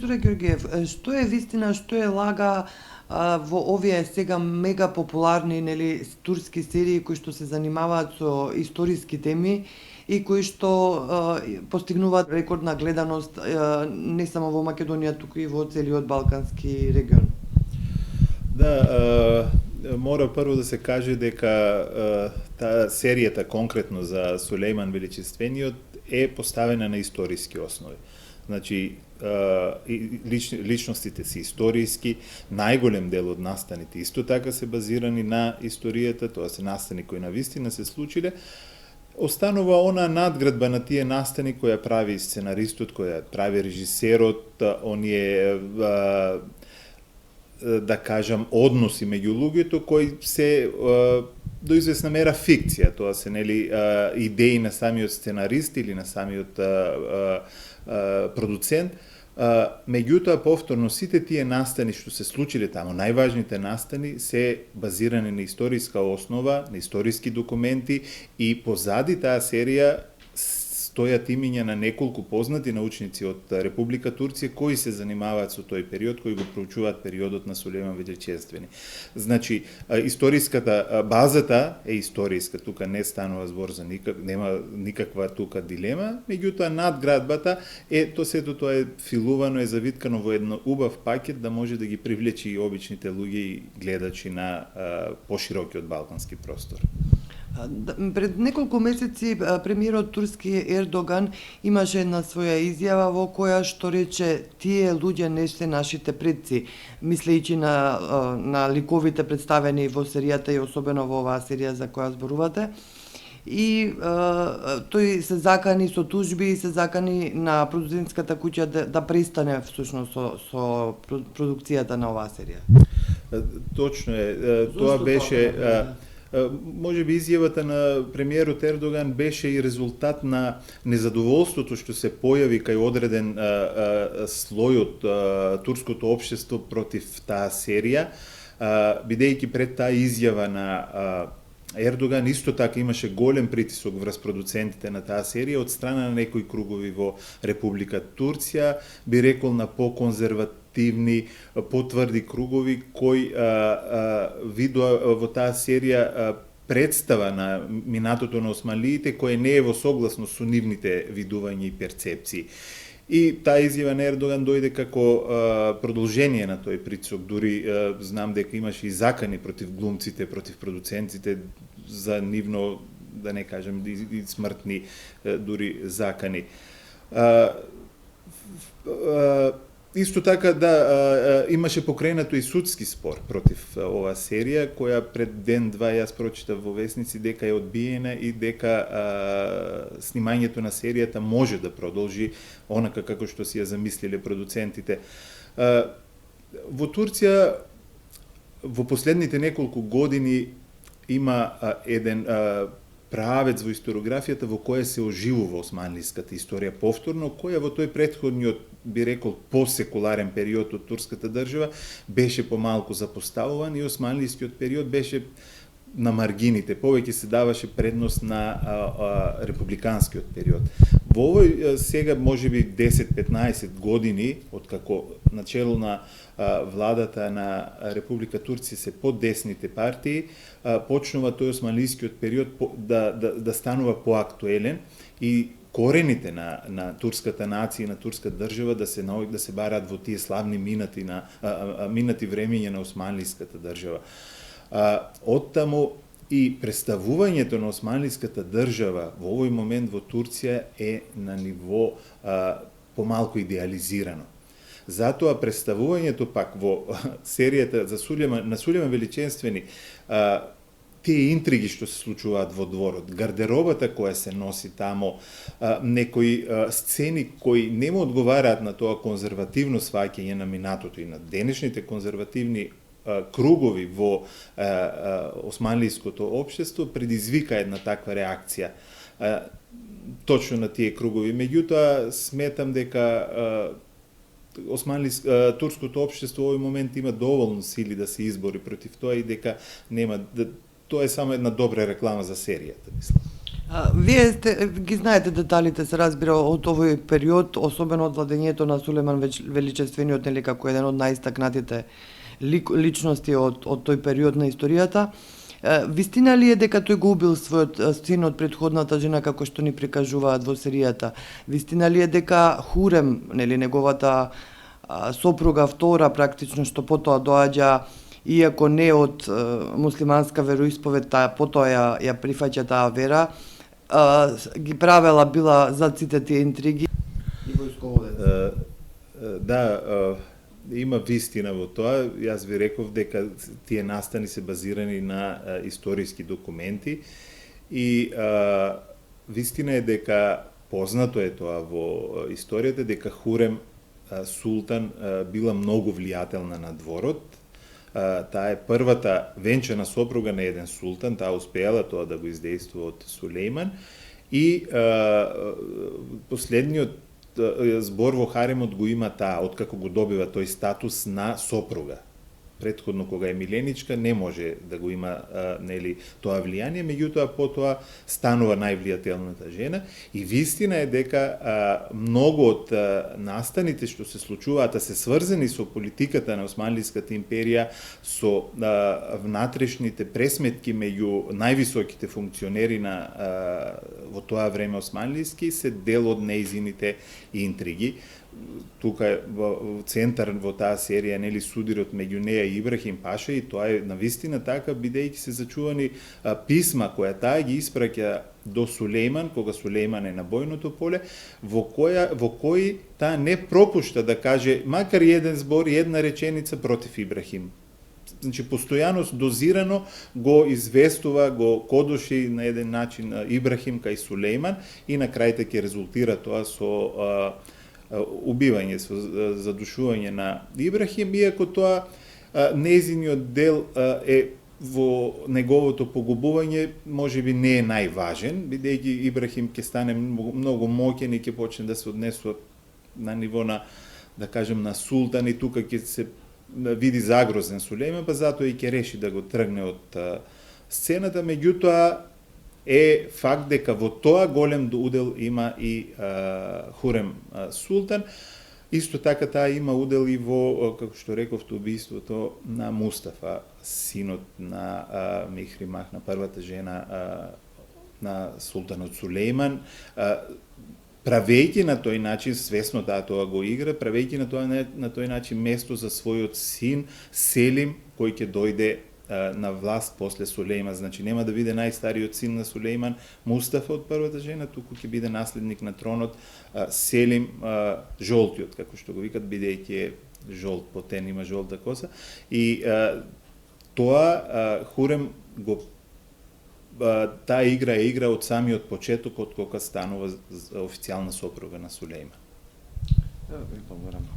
професоре Георгиев, што е вистина, што е лага во овие сега мега популарни, нели, турски серии кои што се занимаваат со историски теми и кои што постигнуваат рекордна гледаност не само во Македонија, туку и во целиот балкански регион? Да, мора прво да се каже дека таа серијата конкретно за Сулејман Величествениот е поставена на историски основи. Значи, личностите се историски, најголем дел од настаните исто така се базирани на историјата, тоа се настани кои навистина се случиле. Останува она надградба на тие настани која прави сценаристот, која прави режисерот, оние да кажам односи меѓу луѓето кои се до известна мера фикција, тоа се нели идеи на самиот сценарист или на самиот продуцент. Меѓутоа, повторно, сите тие настани што се случиле таму, најважните настани, се базирани на историска основа, на историски документи и позади таа серија стојат имиња на неколку познати научници од Република Турција кои се занимаваат со тој период, кои го проучуваат периодот на Сулејман Величествени. Значи, историската базата е историска, тука не станува збор за нема никаква тука дилема, меѓутоа надградбата сето тоа е филувано, е завиткано во едно убав пакет да може да ги привлече и обичните луѓе и гледачи на поширокиот балкански простор. Пред неколку месеци премиерот турски Ердоган имаше една своја изјава во која што рече тие луѓе не се нашите предци, мислејќи на ликовите представени во серијата и особено во оваа серија за која зборувате. И тој се закани со тужби и се закани на продуцентската куќа да престане всушност со продукцијата на оваа серија. Точно е, тоа беше може би изјавата на премиерот Ердоган беше и резултат на незадоволството што се појави кај одреден слој од турското општество против таа серија, бидејќи пред таа изјава на Ердоган исто така имаше голем притисок врз продуцентите на таа серија од страна на некои кругови во Република Турција, би рекол на поконзервативни, потврди кругови кои видоа во таа серија представа на минатото на османлиите кое не е во согласно со нивните видувања и перцепции. И таа изјава на Ердоган дојде како продолжение на тој притисок, дури знам дека имаше и закани против глумците, против продуцентите за нивно, да не кажем, и смртни дури закани. Исто така, да, имаше покренато и судски спор против оваа серија, која пред ден-два јас прочитав во весници дека е одбиена и дека снимањето на серијата може да продолжи онака како што си ја замислиле продуцентите. Во Турција во последните неколку години има еден правец во историографијата во која се оживува османлиската историја повторно, која во тој претходниот, би рекол, посекуларен период од турската држава беше помалку запоставуван и османлискиот период беше на маргините, повеќе се даваше предност на републиканскиот период. Во овој сега можеби 10-15 години откако начело на владата на Република Турција се подесните партии, почнува тој османлискиот период да станува поактуелен и корените на турската нација и на турската држава да се бараат во тие славни минати времења на османлиската држава. Оттаму и представувањето на османлиската држава во овој момент во Турција е на ниво помалку идеализирано. Затоа представувањето пак во серијата на Сулејман Величествени, тие интриги што се случуваат во дворот, гардеробата која се носи тамо, некои сцени кои нема одговараат на тоа конзервативно сваќање на минатото и на денешните конзервативни кругови во османлиското општество, предизвика една таква реакција точно на тие кругови. Меѓутоа, сметам дека турското општество во овој момент има доволно сили да се избори против тоа и дека нема, тоа е само една добра реклама за серијата, мислам. Ги знаете деталите, се разбира, од овој период, особено од владењето на Сулеман Величествениот, нели, како еден од најистакнатите личности од тој период на историјата. Вистина ли е дека тој го убил својот син од претходната жена, како што ни прикажуваат во серијата? Вистина ли е дека Хурем, нели, неговата сопруга втора практично, што потоа доаѓа, иако не од муслиманска вероисповед, потоа ја прифаќа таа вера, ги правела била зад сите тие интриги и војсководец? Да, има вистина во тоа. Јас ви реков дека тие настани се базирани на историски документи и вистина е дека познато е тоа во историјата дека Хурем султан била многу влијателна на дворот. Таа е првата венчана сопруга на еден султан, таа успеала тоа да го издействува од Сулејман и последниот збор во харемот го има таа, откако го добива тој статус на сопруга. Претходно, кога е миленичка, не може да го има нели тоа влијание, меѓутоа потоа станува највлијателната жена и вистина е дека многу од настаните што се случуваат, се сврзани со политиката на Османлиската империја, со внатрешните пресметки меѓу највисоките функционери на во тоа време османлиски, се дел од неизините интриги. Тука во центар во таа серија нели судирот меѓу неа и Ибрахим Паша, и тоа е навистина така, бидејќи се зачувани писма која таа ги испраќа до Сулејман, кога Сулејман е на бојното поле, во кои таа не пропушта да каже макар еден збор, една реченица против Ибрахим. Значи, постојано, дозирано го известува, го кодуши на еден начин Ибрахим кај Сулејман и на крајта ќе резултира тоа со убивање, со задушување на Ибрахим, иако тоа нејзиниот дел е во неговото погубување, можеби не е најважен, бидејќи Ибрахим ќе стане многу моќен и ќе почне да се однесува на ниво на, да кажем, на султан, и тука ќе се види загрозен Сулејман, па затоа и ќе реши да го тргне од сцената. Меѓутоа е факт дека во тоа голем удел има и Хурем султан. Исто така таа има удел и во, како што рековте, убиството на Мустафа, синот на Михримах, на првата жена на султанот Сулејман, правејќи на тој начин, свесно тоа го игра, правејќи на тој начин место за својот син Селим, кој ќе дојде на власт после Сулејман. Значи нема да биде најстариот син на Сулејман Мустафа од првата жена, туку ќе биде наследник на тронот Селим жолтиот, како што го викат, бидејќи е жолт потен, има жолта коса. И тоа Хурем го таа игра е игра од самиот почеток, од кога станува официјална сопруга на Сулејман. Благодарам.